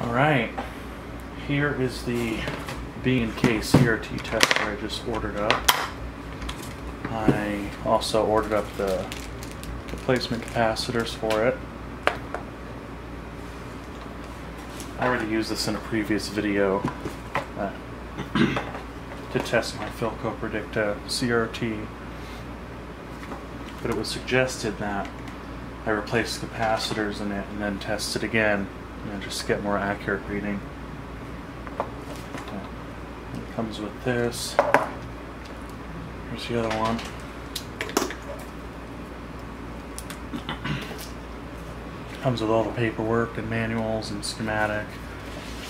Alright, here is the B&K CRT tester I just ordered up. I also ordered up the replacement capacitors for it. I already used this in a previous video to test my Philco Predicta CRT, but it was suggested that I replace capacitors in it and then test it again, just to get more accurate reading. It comes with this. Here's the other one. Comes with all the paperwork and manuals and schematic.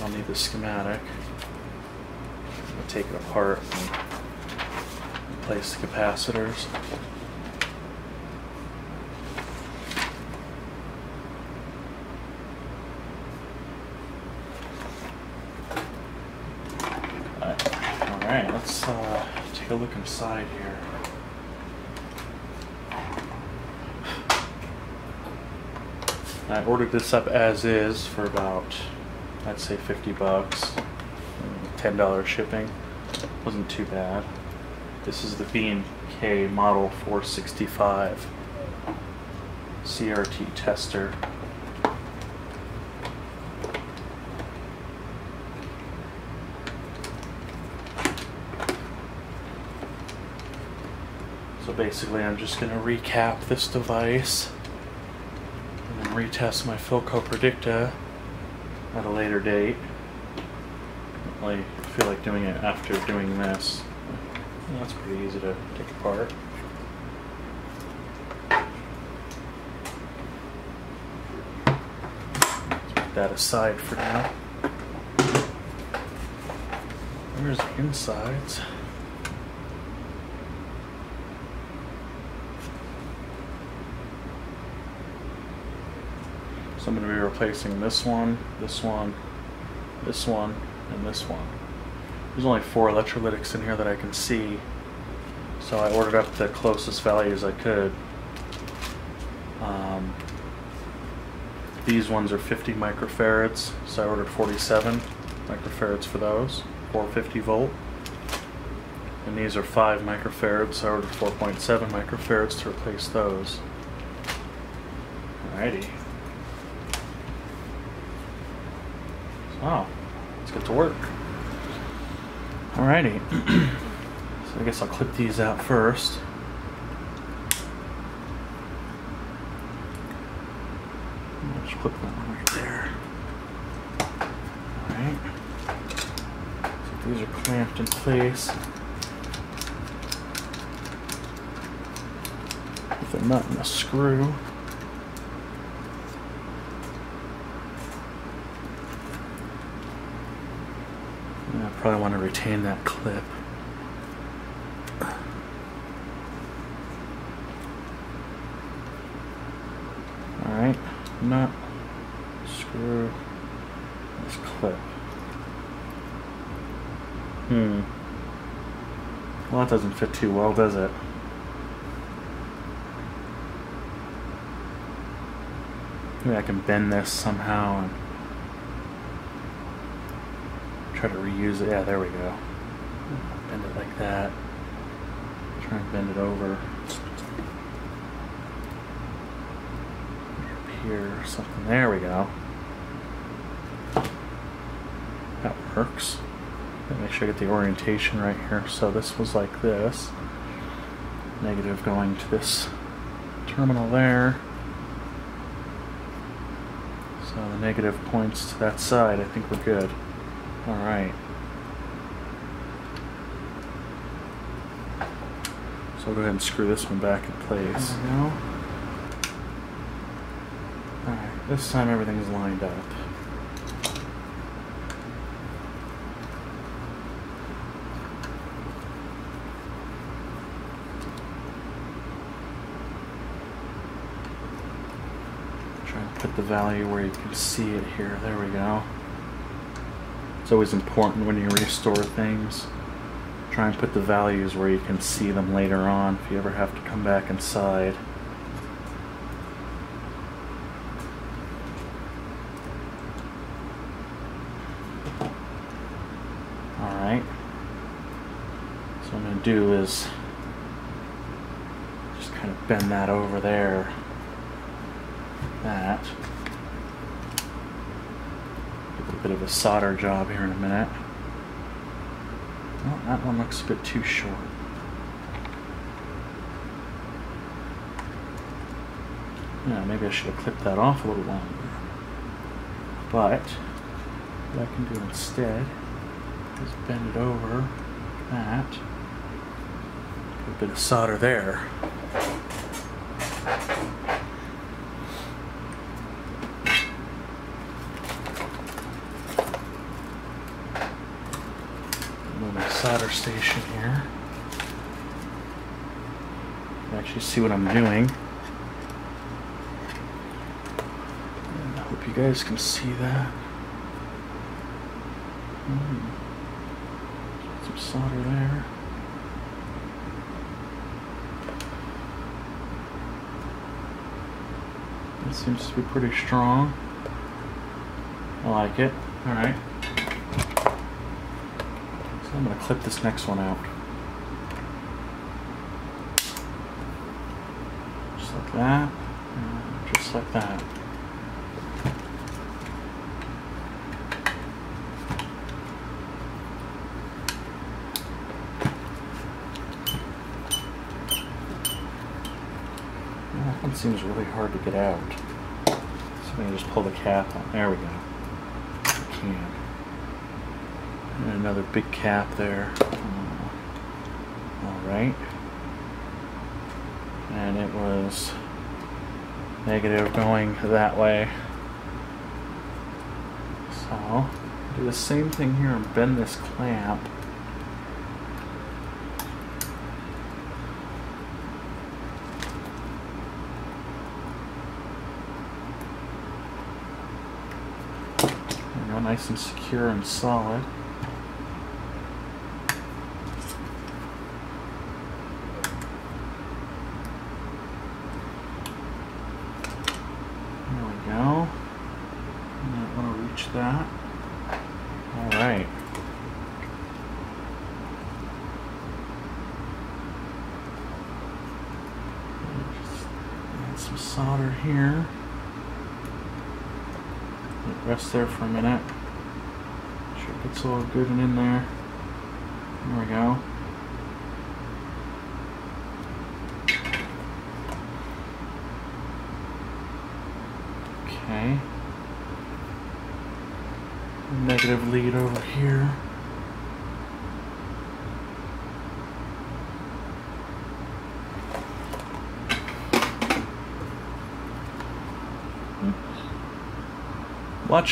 I'll need the schematic. I'm going to take it apart and replace the capacitors. Alright, let's take a look inside here. I ordered this up as is for about, I'd say $50, $10 shipping. Wasn't too bad. This is the B&K Model 465 CRT Tester. So basically I'm just going to recap this device and then retest my Philco Predicta at a later date. I don't really feel like doing it after doing this. That's pretty easy to take apart. Let's put that aside for now. There's the insides. So I'm going to be replacing this one, this one, this one, and this one. There's only 4 electrolytics in here that I can see, so I ordered up the closest values I could. These ones are 50 microfarads, so I ordered 47 microfarads for those, 450 volt. And these are 5 microfarads, so I ordered 4.7 microfarads to replace those. Alrighty. Oh, let's get to work. Alrighty. So I guess I'll clip these out first. I'll just clip one right there. Alright. So these are clamped in place with a nut and a screw. I probably want to retain that clip. Alright, nut, screw, this clip. Well, that doesn't fit too well, does it? Maybe I can bend this somehow and try to reuse it. Yeah, there we go. Bend it like that. Try and bend it over. Up here or something. There we go. That works. Make sure I get the orientation right here. So this was like this. Negative going to this terminal there. So the negative points to that side. I think we're good. Alright. So I'll go ahead and screw this one back in place. There we go. Alright, this time everything's lined up. Try and put the value where you can see it here. There we go. It's always important when you restore things. Try and put the values where you can see them later on if you ever have to come back inside. do is just kind of bend that over there. That. Give it a bit of a solder job here in a minute. Well, that one looks a bit too short. Yeah, maybe I should have clipped that off a little longer. But what I can do instead is bend it over that. Put a bit of solder there. Move my solder station here. Actually see what I'm doing. And I hope you guys can see that. Some solder there. That seems to be pretty strong. I like it. Alright. So I'm going to clip this next one out. Just like that. And just like that. That one seems really hard to get out. So I'm going to just pull the cap on. There we go. I can. And another big cap there. Alright. And it was negative going that way. So, do the same thing here and bend this clamp. Nice and secure and solid. There we go. I don't want to reach that. All right. Just add some solder here. Let it rest there for a minute. Sure it's all good and in there. There we go. Okay. Negative lead over here.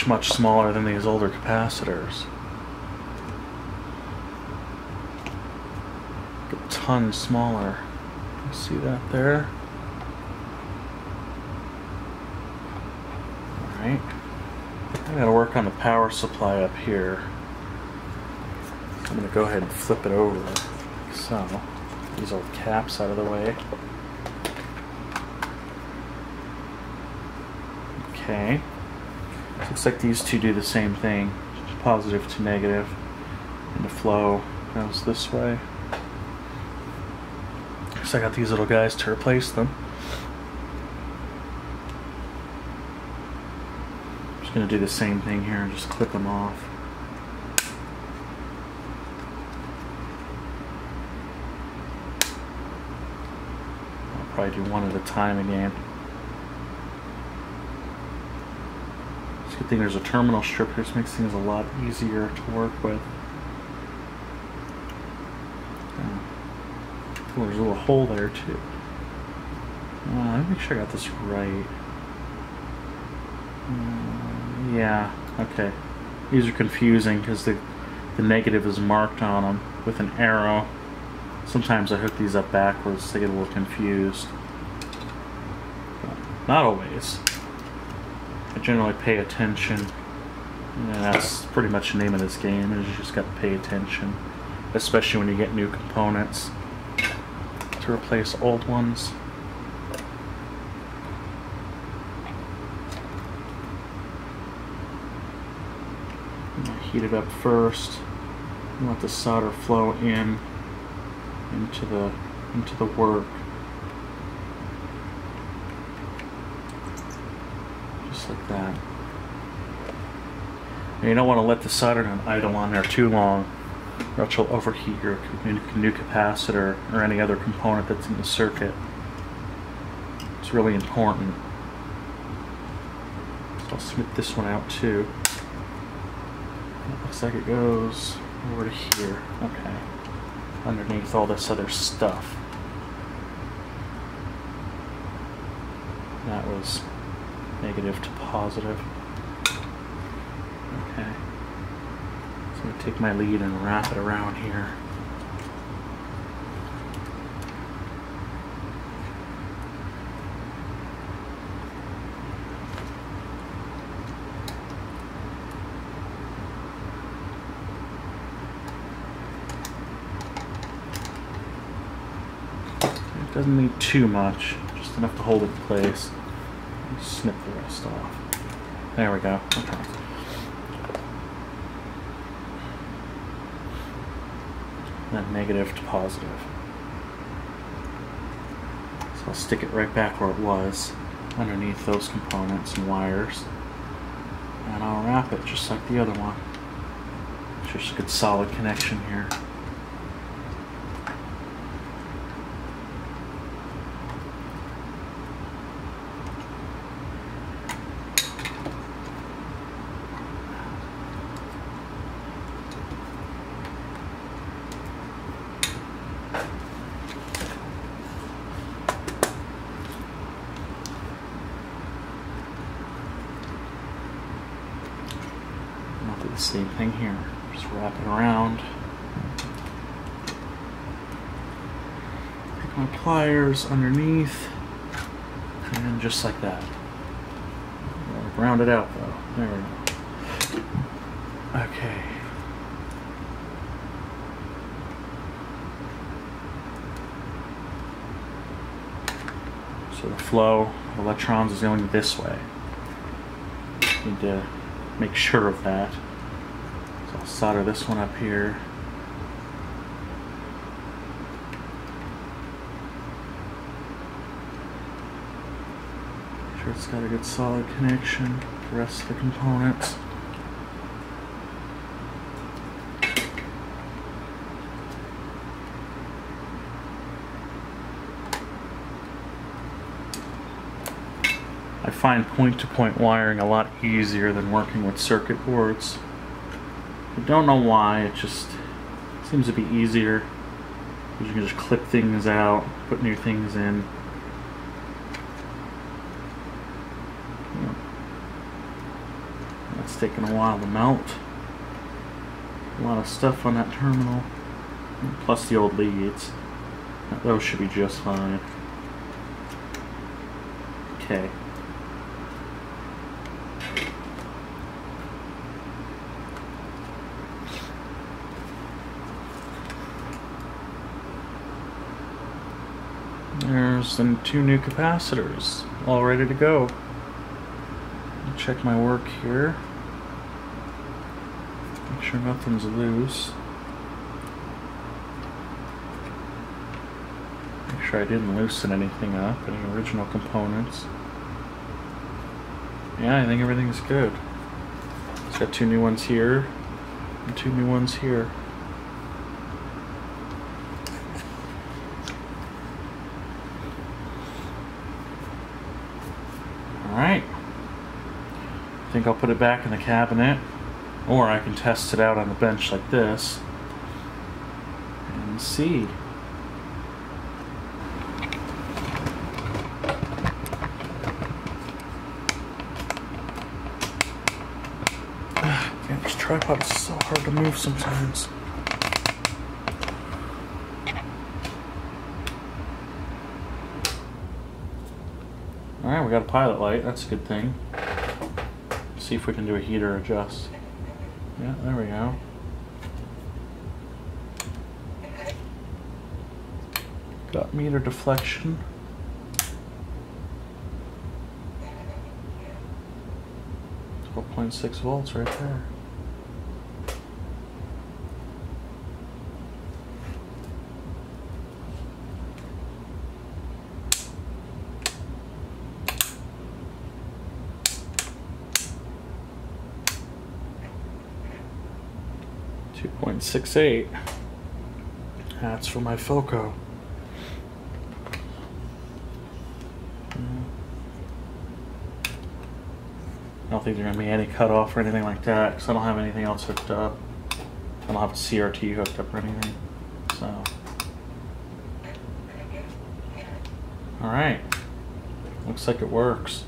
Much smaller than these older capacitors. A ton smaller. You see that there? Alright. I gotta work on the power supply up here. So I'm gonna go ahead and flip it over like so. These old caps out of the way. Okay. Looks like these two do the same thing, positive to negative, and the flow goes this way. So I got these little guys to replace them. I'm just going to do the same thing here and just clip them off. I'll probably do one at a time again. Good thing there's a terminal strip here. This makes things a lot easier to work with. Oh, there's a little hole there too. Let me make sure I got this right. Yeah, okay. These are confusing because the negative is marked on them with an arrow. Sometimes I hook these up backwards, they get a little confused. But not always. I generally pay attention. And that's pretty much the name of this game, is you just got to pay attention. Especially when you get new components to replace old ones. Heat it up first. Let the solder flow in into the work. Just like that. And you don't want to let the solder gun idle on there too long, or else you'll overheat your new capacitor or any other component that's in the circuit. It's really important. So I'll snip this one out too. It looks like it goes over to here. Okay. Underneath all this other stuff. That was negative to positive. Okay. So I'm going to take my lead and wrap it around here. It doesn't need too much, just enough to hold it in place. Snip the rest off. There we go. Okay. Then negative to positive. So I'll stick it right back where it was, underneath those components and wires. And I'll wrap it just like the other one. Just a good solid connection here. I'll do the same thing here. Just wrap it around. Take my pliers underneath, and just like that. Round it out though. There we go. Okay. So the flow of electrons is going this way. Need to make sure of that. So I'll solder this one up here. Make sure it's got a good solid connection to the rest of the components. I find point-to-point wiring a lot easier than working with circuit boards. I don't know why, it just seems to be easier. You can just clip things out, put new things in. That's taken a while to melt. A lot of stuff on that terminal, plus the old leads. Those should be just fine. Okay. There's the two new capacitors, all ready to go. Check my work here. Make sure nothing's loose. Make sure I didn't loosen anything up, any original components. Yeah, I think everything's good. It's got two new ones here and two new ones here. Alright, I think I'll put it back in the cabinet, or I can test it out on the bench like this and see. Man, this tripod is so hard to move sometimes. Alright, we got a pilot light, that's a good thing. See if we can do a heater adjust. Yeah, there we go. Got meter deflection. .6 volts right there. 2.68. That's for my Philco. I don't think there's going to be any cutoff or anything like that because I don't have anything else hooked up. I don't have a CRT hooked up or anything. So, alright. Looks like it works.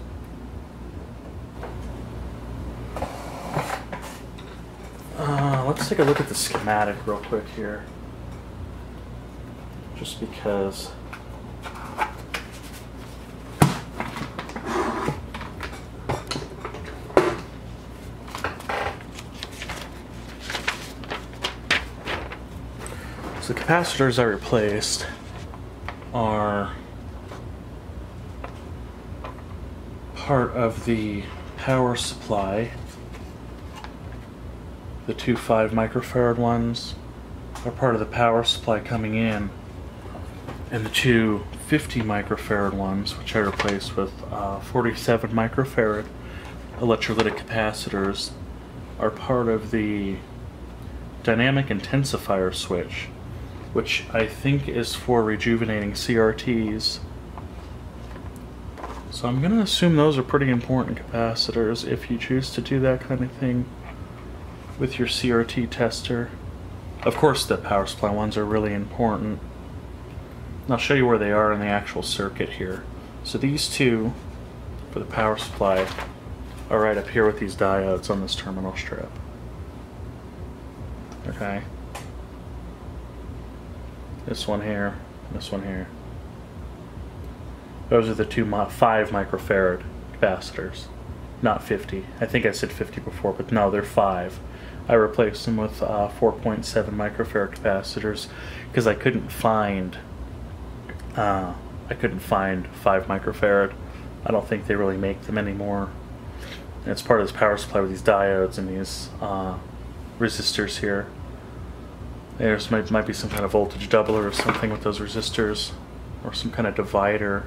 Let's take a look at the schematic real quick here. Just because. So the capacitors I replaced are part of the power supply. The two 5 microfarad ones are part of the power supply coming in, and the two 50 microfarad ones, which I replaced with 47 microfarad electrolytic capacitors, are part of the dynamic intensifier switch, which I think is for rejuvenating CRTs. So I'm going to assume those are pretty important capacitors if you choose to do that kind of thing with your CRT tester. Of course the power supply ones are really important. And I'll show you where they are in the actual circuit here. So these two for the power supply are right up here with these diodes on this terminal strip. Okay. This one here, this one here. Those are the two 5 microfarad capacitors, not 50. I think I said 50 before, but no, they're 5. I replaced them with 4.7 microfarad capacitors because I couldn't find 5 microfarad. I don't think they really make them anymore. And it's part of this power supply with these diodes and these resistors here. There's might be some kind of voltage doubler or something with those resistors, or some kind of divider.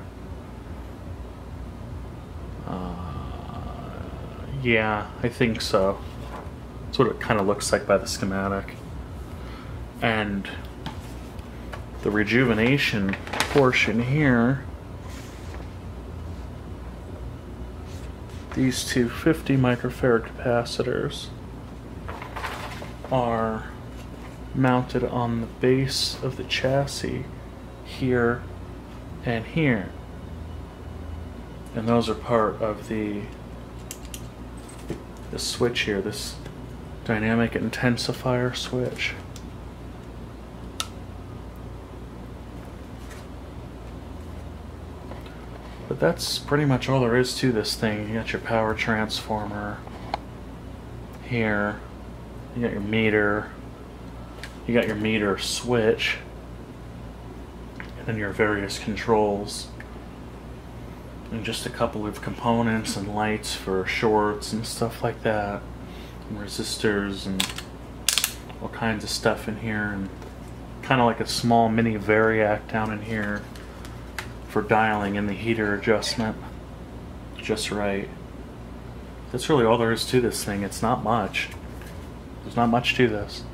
Yeah, I think so. That's what it kind of looks like by the schematic. And the rejuvenation portion here, these two 50 microfarad capacitors are mounted on the base of the chassis here and here. And those are part of the switch here, this dynamic intensifier switch. But that's pretty much all there is to this thing. You got your power transformer here, you got your meter, you got your meter switch, and then your various controls, and just a couple of components and lights for shorts and stuff like that, and resistors and all kinds of stuff in here, and kind of like a small mini variac down in here for dialing in the heater adjustment just right. That's really all there is to this thing. It's not much. There's not much to this.